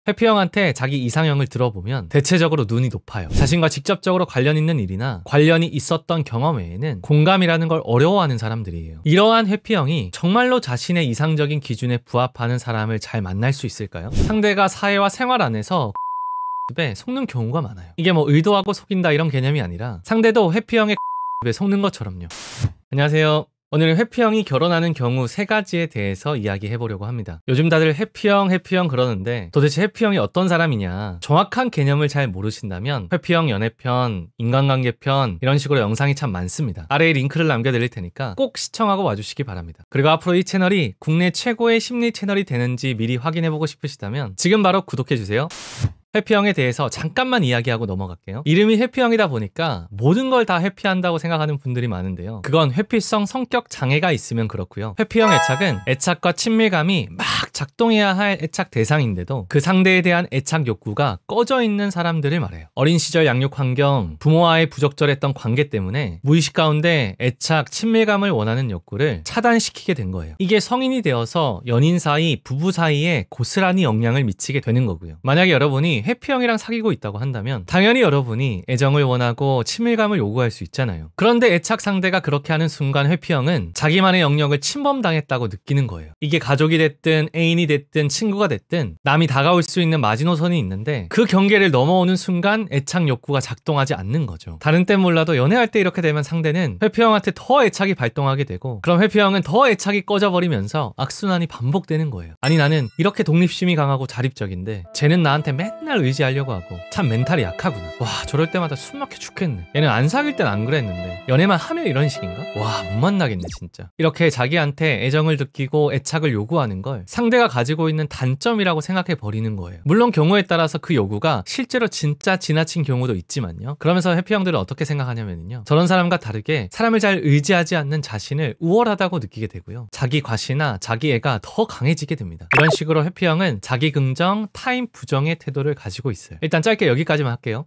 회피형한테 자기 이상형을 들어보면 대체적으로 눈이 높아요. 자신과 직접적으로 관련 있는 일이나 관련이 있었던 경험 외에는 공감이라는 걸 어려워하는 사람들이에요. 이러한 회피형이 정말로 자신의 이상적인 기준에 부합하는 사람을 잘 만날 수 있을까요? 상대가 사회와 생활 안에서 에 속는 경우가 많아요. 이게 뭐 의도하고 속인다 이런 개념이 아니라 상대도 회피형의 에 속는 것처럼요. 안녕하세요. 오늘은 회피형이 결혼하는 경우 3가지에 대해서 이야기해보려고 합니다. 요즘 다들 회피형 그러는데 도대체 회피형이 어떤 사람이냐, 정확한 개념을 잘 모르신다면 회피형 연애편, 인간관계편 이런 식으로 영상이 참 많습니다. 아래에 링크를 남겨드릴 테니까 꼭 시청하고 와주시기 바랍니다. 그리고 앞으로 이 채널이 국내 최고의 심리 채널이 되는지 미리 확인해보고 싶으시다면 지금 바로 구독해주세요. 회피형에 대해서 잠깐만 이야기하고 넘어갈게요. 이름이 회피형이다 보니까 모든 걸 다 회피한다고 생각하는 분들이 많은데요. 그건 회피성 성격 장애가 있으면 그렇고요. 회피형 애착은 애착과 친밀감이 막 작동해야 할 애착 대상인데도 그 상대에 대한 애착 욕구가 꺼져 있는 사람들을 말해요. 어린 시절 양육 환경, 부모와의 부적절했던 관계 때문에 무의식 가운데 애착, 친밀감을 원하는 욕구를 차단시키게 된 거예요. 이게 성인이 되어서 연인 사이, 부부 사이에 고스란히 영향을 미치게 되는 거고요. 만약에 여러분이 회피형이랑 사귀고 있다고 한다면 당연히 여러분이 애정을 원하고 친밀감을 요구할 수 있잖아요. 그런데 애착 상대가 그렇게 하는 순간 회피형은 자기만의 영역을 침범당했다고 느끼는 거예요. 이게 가족이 됐든 애인이 됐든 친구가 됐든 남이 다가올 수 있는 마지노선이 있는데 그 경계를 넘어오는 순간 애착 욕구가 작동하지 않는 거죠. 다른 땐 몰라도 연애할 때 이렇게 되면 상대는 회피형한테 더 애착이 발동하게 되고, 그럼 회피형은 더 애착이 꺼져버리면서 악순환이 반복되는 거예요. 아니, 나는 이렇게 독립심이 강하고 자립적인데 쟤는 나한테 맨날 의지하려고 하고 참 멘탈이 약하구나. 와, 저럴 때마다 숨 막혀 죽겠네. 얘는 안 사귈 땐 안 그랬는데 연애만 하면 이런 식인가? 와, 못 만나겠네 진짜. 이렇게 자기한테 애정을 느끼고 애착을 요구하는 걸 상대가 가지고 있는 단점이라고 생각해 버리는 거예요. 물론 경우에 따라서 그 요구가 실제로 진짜 지나친 경우도 있지만요. 그러면서 회피형들은 어떻게 생각하냐면요, 저런 사람과 다르게 사람을 잘 의지하지 않는 자신을 우월하다고 느끼게 되고요. 자기 과시나 자기 애가 더 강해지게 됩니다. 이런 식으로 회피형은 자기 긍정, 타인 부정의 태도를 가지고 있어요. 일단 짧게 여기까지만 할게요.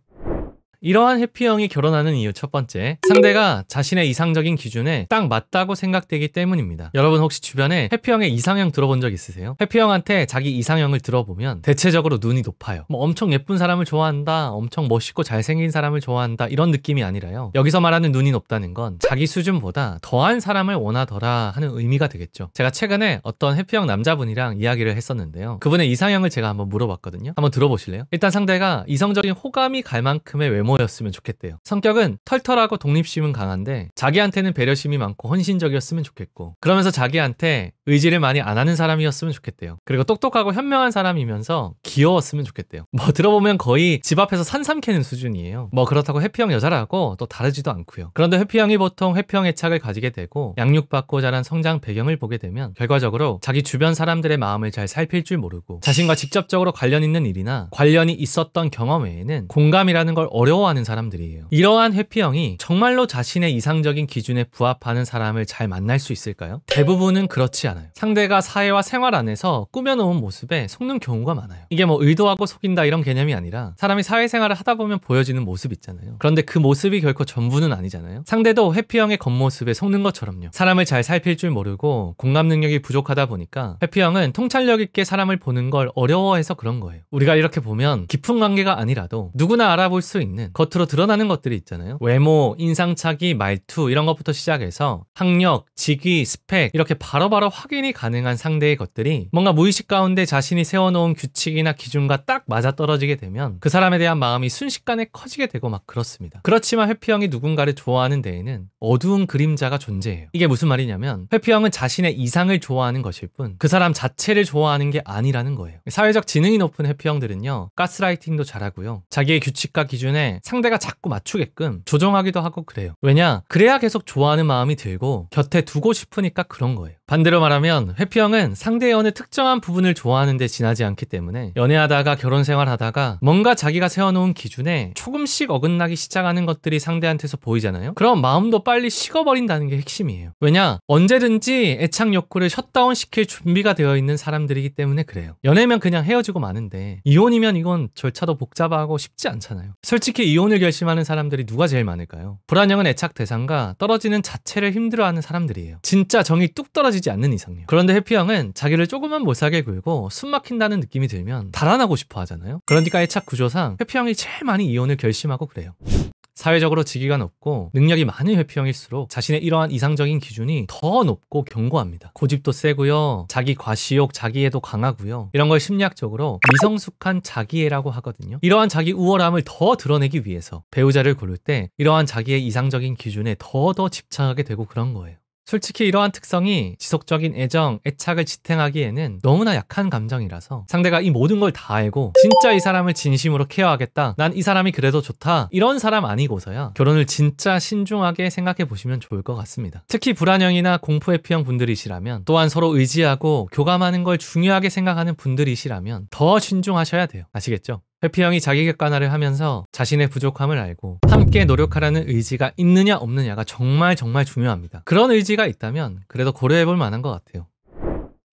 이러한 회피형이 결혼하는 이유 첫 번째, 상대가 자신의 이상적인 기준에 딱 맞다고 생각되기 때문입니다. 여러분 혹시 주변에 회피형의 이상형 들어본 적 있으세요? 회피형한테 자기 이상형을 들어보면 대체적으로 눈이 높아요. 뭐 엄청 예쁜 사람을 좋아한다, 엄청 멋있고 잘생긴 사람을 좋아한다 이런 느낌이 아니라요. 여기서 말하는 눈이 높다는 건 자기 수준보다 더한 사람을 원하더라 하는 의미가 되겠죠. 제가 최근에 어떤 회피형 남자분이랑 이야기를 했었는데요. 그분의 이상형을 제가 한번 물어봤거든요. 한번 들어보실래요? 일단 상대가 이성적인 호감이 갈 만큼의 외모였으면 좋겠대요. 성격은 털털하고 독립심은 강한데 자기한테는 배려심이 많고 헌신적이었으면 좋겠고, 그러면서 자기한테 의지를 많이 안 하는 사람이었으면 좋겠대요. 그리고 똑똑하고 현명한 사람이면서 귀여웠으면 좋겠대요. 뭐 들어보면 거의 집 앞에서 산삼 캐는 수준이에요. 뭐 그렇다고 회피형 여자라고 또 다르지도 않고요. 그런데 회피형이 보통 회피형 애착을 가지게 되고 양육받고 자란 성장 배경을 보게 되면 결과적으로 자기 주변 사람들의 마음을 잘 살필 줄 모르고 자신과 직접적으로 관련 있는 일이나 관련이 있었던 경험 외에는 공감이라는 걸 어려워하는 사람들이에요. 이러한 회피형이 정말로 자신의 이상적인 기준에 부합하는 사람을 잘 만날 수 있을까요? 대부분은 그렇지 않아요. 상대가 사회와 생활 안에서 꾸며놓은 모습에 속는 경우가 많아요. 이게 뭐 의도하고 속인다 이런 개념이 아니라 사람이 사회생활을 하다 보면 보여지는 모습 있잖아요. 그런데 그 모습이 결코 전부는 아니잖아요. 상대도 회피형의 겉모습에 속는 것처럼요. 사람을 잘 살필 줄 모르고 공감 능력이 부족하다 보니까 회피형은 통찰력 있게 사람을 보는 걸 어려워해서 그런 거예요. 우리가 이렇게 보면 깊은 관계가 아니라도 누구나 알아볼 수 있는 겉으로 드러나는 것들이 있잖아요. 외모, 인상착의, 말투 이런 것부터 시작해서 학력, 직위, 스펙 이렇게 바로바로 확인이 가능한 상대의 것들이 뭔가 무의식 가운데 자신이 세워놓은 규칙이나 기준과 딱 맞아떨어지게 되면 그 사람에 대한 마음이 순식간에 커지게 되고 막 그렇습니다. 그렇지만 회피형이 누군가를 좋아하는 데에는 어두운 그림자가 존재해요. 이게 무슨 말이냐면 회피형은 자신의 이상을 좋아하는 것일 뿐 그 사람 자체를 좋아하는 게 아니라는 거예요. 사회적 지능이 높은 회피형들은요, 가스라이팅도 잘하고요. 자기의 규칙과 기준에 상대가 자꾸 맞추게끔 조정하기도 하고 그래요. 왜냐? 그래야 계속 좋아하는 마음이 들고 곁에 두고 싶으니까 그런 거예요. 반대로 말하면 회피형은 상대의 어느 특정한 부분을 좋아하는데 지나지 않기 때문에 연애하다가 결혼 생활하다가 뭔가 자기가 세워놓은 기준에 조금씩 어긋나기 시작하는 것들이 상대한테서 보이잖아요. 그럼 마음도 빨리 식어버린다는 게 핵심이에요. 왜냐? 언제든지 애착 욕구를 셧다운 시킬 준비가 되어 있는 사람들이기 때문에 그래요. 연애면 그냥 헤어지고 마는데 이혼이면 이건 절차도 복잡하고 쉽지 않잖아요. 솔직히 이혼을 결심하는 사람들이 누가 제일 많을까요? 불안형은 애착 대상과 떨어지는 자체를 힘들어하는 사람들이에요. 진짜 정이 뚝 떨어지지 않는 이상요. 그런데 회피형은 자기를 조금만 못살게 굴고 숨 막힌다는 느낌이 들면 달아나고 싶어 하잖아요. 그러니까 애착 구조상 회피형이 제일 많이 이혼을 결심하고 그래요. 사회적으로 직위가 높고 능력이 많은 회피형일수록 자신의 이러한 이상적인 기준이 더 높고 견고합니다. 고집도 세고요. 자기 과시욕, 자기애도 강하고요. 이런 걸 심리학적으로 미성숙한 자기애라고 하거든요. 이러한 자기 우월함을 더 드러내기 위해서 배우자를 고를 때 이러한 자기의 이상적인 기준에 더 집착하게 되고 그런 거예요. 솔직히 이러한 특성이 지속적인 애정, 애착을 지탱하기에는 너무나 약한 감정이라서 상대가 이 모든 걸 다 알고 진짜 이 사람을 진심으로 케어하겠다, 난 이 사람이 그래도 좋다, 이런 사람 아니고서야 결혼을 진짜 신중하게 생각해 보시면 좋을 것 같습니다. 특히 불안형이나 공포회피형 분들이시라면, 또한 서로 의지하고 교감하는 걸 중요하게 생각하는 분들이시라면 더 신중하셔야 돼요. 아시겠죠? 회피형이 자기 객관화를 하면서 자신의 부족함을 알고 함께 노력하라는 의지가 있느냐 없느냐가 정말 중요합니다. 그런 의지가 있다면 그래도 고려해볼 만한 것 같아요.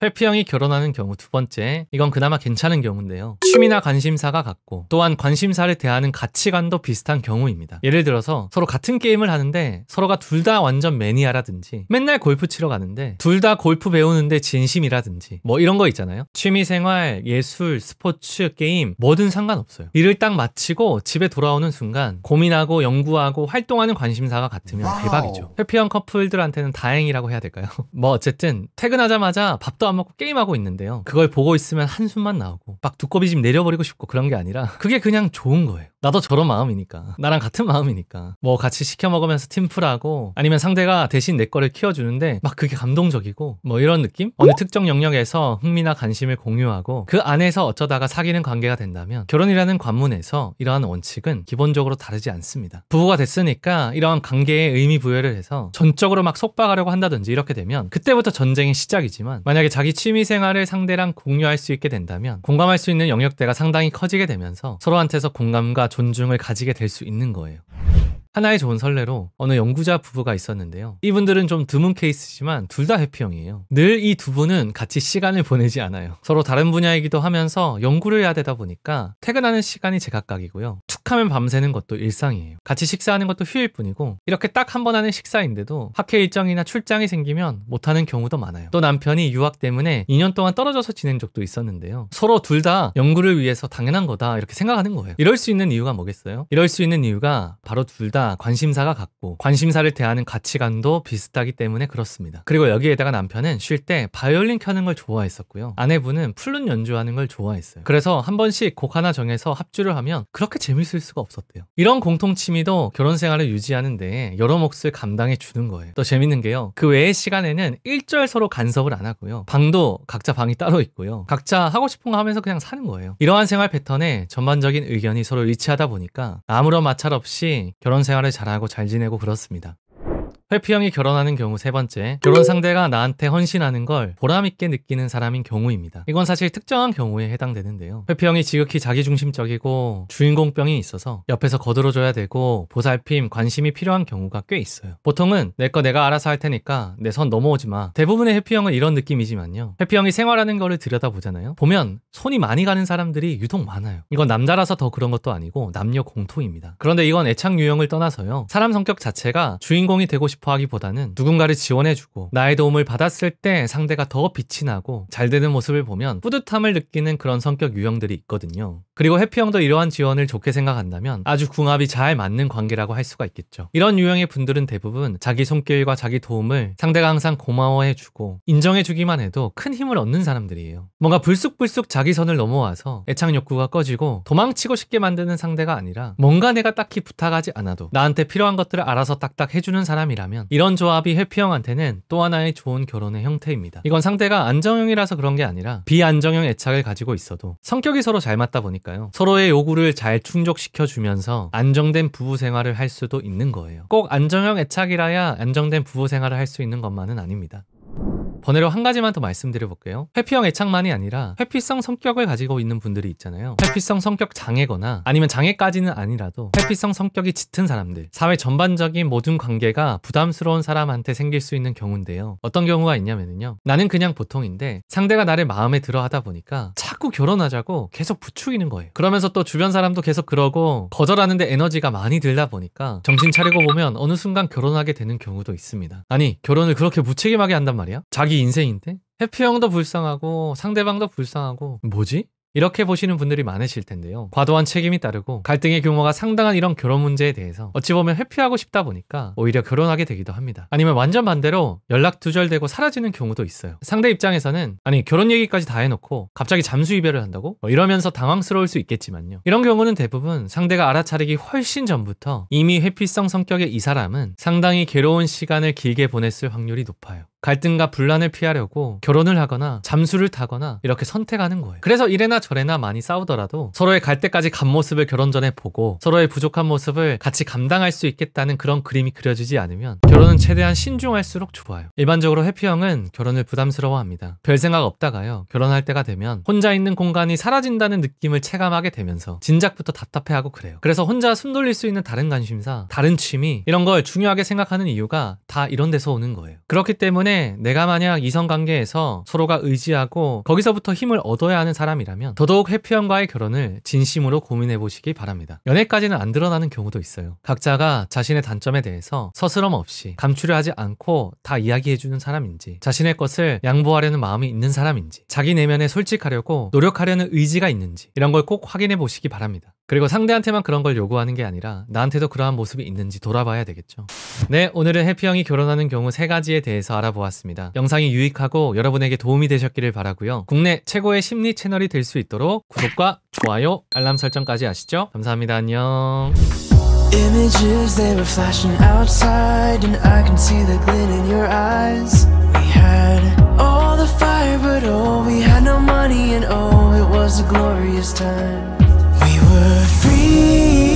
회피형이 결혼하는 경우 두 번째, 이건 그나마 괜찮은 경우인데요. 취미나 관심사가 같고 또한 관심사를 대하는 가치관도 비슷한 경우입니다. 예를 들어서 서로 같은 게임을 하는데 서로가 둘 다 완전 매니아라든지, 맨날 골프 치러 가는데 둘 다 골프 배우는데 진심이라든지, 뭐 이런 거 있잖아요. 취미생활, 예술, 스포츠, 게임 뭐든 상관없어요. 일을 딱 마치고 집에 돌아오는 순간 고민하고 연구하고 활동하는 관심사가 같으면 대박이죠. 회피형 커플들한테는 다행이라고 해야 될까요? 뭐 어쨌든 퇴근하자마자 밥도 안 먹고 게임하고 있는데요. 그걸 보고 있으면 한숨만 나오고 막 두꺼비 집 내려버리고 싶고 그런 게 아니라 그게 그냥 좋은 거예요. 나도 저런 마음이니까, 나랑 같은 마음이니까 뭐 같이 시켜 먹으면서 팀플하고, 아니면 상대가 대신 내 거를 키워주는데 막 그게 감동적이고, 뭐 이런 느낌? 어느 특정 영역에서 흥미나 관심을 공유하고 그 안에서 어쩌다가 사귀는 관계가 된다면 결혼이라는 관문에서 이러한 원칙은 기본적으로 다르지 않습니다. 부부가 됐으니까 이러한 관계에 의미 부여를 해서 전적으로 막 속박하려고 한다든지 이렇게 되면 그때부터 전쟁의 시작이지만, 만약에 자기 취미생활을 상대랑 공유할 수 있게 된다면 공감할 수 있는 영역대가 상당히 커지게 되면서 서로한테서 공감과 존중을 가지게 될 수 있는 거예요. 하나의 좋은 선례로 어느 연구자 부부가 있었는데요. 이분들은 좀 드문 케이스지만 둘 다 회피형이에요. 늘 이 두 분은 같이 시간을 보내지 않아요. 서로 다른 분야이기도 하면서 연구를 해야 되다 보니까 퇴근하는 시간이 제각각이고요. 툭하면 밤새는 것도 일상이에요. 같이 식사하는 것도 휴일뿐이고, 이렇게 딱 한 번 하는 식사인데도 학회 일정이나 출장이 생기면 못하는 경우도 많아요. 또 남편이 유학 때문에 2년 동안 떨어져서 지낸 적도 있었는데요. 서로 둘 다 연구를 위해서 당연한 거다 이렇게 생각하는 거예요. 이럴 수 있는 이유가 뭐겠어요? 이럴 수 있는 이유가 바로 둘 다 관심사가 같고 관심사를 대하는 가치관도 비슷하기 때문에 그렇습니다. 그리고 여기에다가 남편은 쉴 때 바이올린 켜는 걸 좋아했었고요. 아내분은 플룻 연주하는 걸 좋아했어요. 그래서 한 번씩 곡 하나 정해서 합주를 하면 그렇게 재밌을 수가 없었대요. 이런 공통 취미도 결혼 생활을 유지하는 데 여러 몫을 감당해 주는 거예요. 또 재밌는 게요. 그 외의 시간에는 일절 서로 간섭을 안 하고요. 방도 각자 방이 따로 있고요. 각자 하고 싶은 거 하면서 그냥 사는 거예요. 이러한 생활 패턴에 전반적인 의견이 서로 일치하다 보니까 아무런 마찰 없이 결혼 생활을 잘하고 잘 지내고 그렇습니다. 회피형이 결혼하는 경우 세 번째, 결혼 상대가 나한테 헌신하는 걸 보람있게 느끼는 사람인 경우입니다. 이건 사실 특정한 경우에 해당되는데요. 회피형이 지극히 자기중심적이고 주인공병이 있어서 옆에서 거들어줘야 되고 보살핌, 관심이 필요한 경우가 꽤 있어요. 보통은 내 거 내가 알아서 할 테니까 내 선 넘어오지 마. 대부분의 회피형은 이런 느낌이지만요. 회피형이 생활하는 거를 들여다보잖아요. 보면 손이 많이 가는 사람들이 유독 많아요. 이건 남자라서 더 그런 것도 아니고 남녀 공통입니다. 그런데 이건 애착 유형을 떠나서요. 사람 성격 자체가 주인공이 되고 싶어 하기보다는 누군가를 지원해주고 나의 도움을 받았을 때 상대가 더 빛이 나고 잘 되는 모습을 보면 뿌듯함을 느끼는 그런 성격 유형들이 있거든요. 그리고 회피형도 이러한 지원을 좋게 생각한다면 아주 궁합이 잘 맞는 관계라고 할 수가 있겠죠. 이런 유형의 분들은 대부분 자기 손길과 자기 도움을 상대가 항상 고마워해주고 인정해주기만 해도 큰 힘을 얻는 사람들이에요. 뭔가 불쑥불쑥 자기 선을 넘어와서 애착 욕구가 꺼지고 도망치고 싶게 만드는 상대가 아니라 뭔가 내가 딱히 부탁하지 않아도 나한테 필요한 것들을 알아서 딱딱 해주는 사람이라면 이런 조합이 회피형한테는 또 하나의 좋은 결혼의 형태입니다. 이건 상대가 안정형이라서 그런 게 아니라 비안정형 애착을 가지고 있어도 성격이 서로 잘 맞다 보니까요. 서로의 요구를 잘 충족시켜주면서 안정된 부부 생활을 할 수도 있는 거예요. 꼭 안정형 애착이라야 안정된 부부 생활을 할 수 있는 것만은 아닙니다. 번외로 한 가지만 더 말씀드려볼게요. 회피형 애착만이 아니라 회피성 성격을 가지고 있는 분들이 있잖아요. 회피성 성격 장애거나 아니면 장애까지는 아니라도 회피성 성격이 짙은 사람들, 사회 전반적인 모든 관계가 부담스러운 사람한테 생길 수 있는 경우인데요. 어떤 경우가 있냐면요. 나는 그냥 보통인데 상대가 나를 마음에 들어 하다 보니까 자꾸 결혼하자고 계속 부추기는 거예요. 그러면서 또 주변 사람도 계속 그러고 거절하는데 에너지가 많이 들다 보니까 정신 차리고 보면 어느 순간 결혼하게 되는 경우도 있습니다. 아니, 결혼을 그렇게 무책임하게 한단 말이야? 자기 인생인데? 해피형도 불쌍하고 상대방도 불쌍하고 뭐지? 이렇게 보시는 분들이 많으실 텐데요. 과도한 책임이 따르고 갈등의 규모가 상당한 이런 결혼 문제에 대해서 어찌 보면 회피하고 싶다 보니까 오히려 결혼하게 되기도 합니다. 아니면 완전 반대로 연락 두절되고 사라지는 경우도 있어요. 상대 입장에서는 아니 결혼 얘기까지 다 해놓고 갑자기 잠수 이별을 한다고? 이러면서 당황스러울 수 있겠지만요. 이런 경우는 대부분 상대가 알아차리기 훨씬 전부터 이미 회피성 성격의 이 사람은 상당히 괴로운 시간을 길게 보냈을 확률이 높아요. 갈등과 분란을 피하려고 결혼을 하거나 잠수를 타거나 이렇게 선택하는 거예요. 그래서 이래나 저래나 많이 싸우더라도 서로의 갈 때까지 간 모습을 결혼 전에 보고 서로의 부족한 모습을 같이 감당할 수 있겠다는 그런 그림이 그려지지 않으면 결혼은 최대한 신중할수록 좋아요. 일반적으로 회피형은 결혼을 부담스러워합니다. 별 생각 없다가요. 결혼할 때가 되면 혼자 있는 공간이 사라진다는 느낌을 체감하게 되면서 진작부터 답답해하고 그래요. 그래서 혼자 숨 돌릴 수 있는 다른 관심사, 다른 취미 이런 걸 중요하게 생각하는 이유가 다 이런 데서 오는 거예요. 그렇기 때문에 내가 만약 이성관계에서 서로가 의지하고 거기서부터 힘을 얻어야 하는 사람이라면 더더욱 회피형과의 결혼을 진심으로 고민해 보시기 바랍니다. 연애까지는 안 드러나는 경우도 있어요. 각자가 자신의 단점에 대해서 서스럼 없이 감추려 하지 않고 다 이야기해주는 사람인지, 자신의 것을 양보하려는 마음이 있는 사람인지, 자기 내면에 솔직하려고 노력하려는 의지가 있는지 이런 걸 꼭 확인해 보시기 바랍니다. 그리고 상대한테만 그런 걸 요구하는 게 아니라 나한테도 그러한 모습이 있는지 돌아봐야 되겠죠. 네, 오늘은 회피형이 결혼하는 경우 3가지에 대해서 알아보았습니다. 영상이 유익하고 여러분에게 도움이 되셨기를 바라고요. 국내 최고의 심리 채널이 될 수 있도록 구독과 좋아요, 알람 설정까지 하시죠. 감사합니다. 안녕. Images they were flashing outside and I can see the glint in your eyes. We had all the fire but oh we had no money and oh it was a glorious time. We were free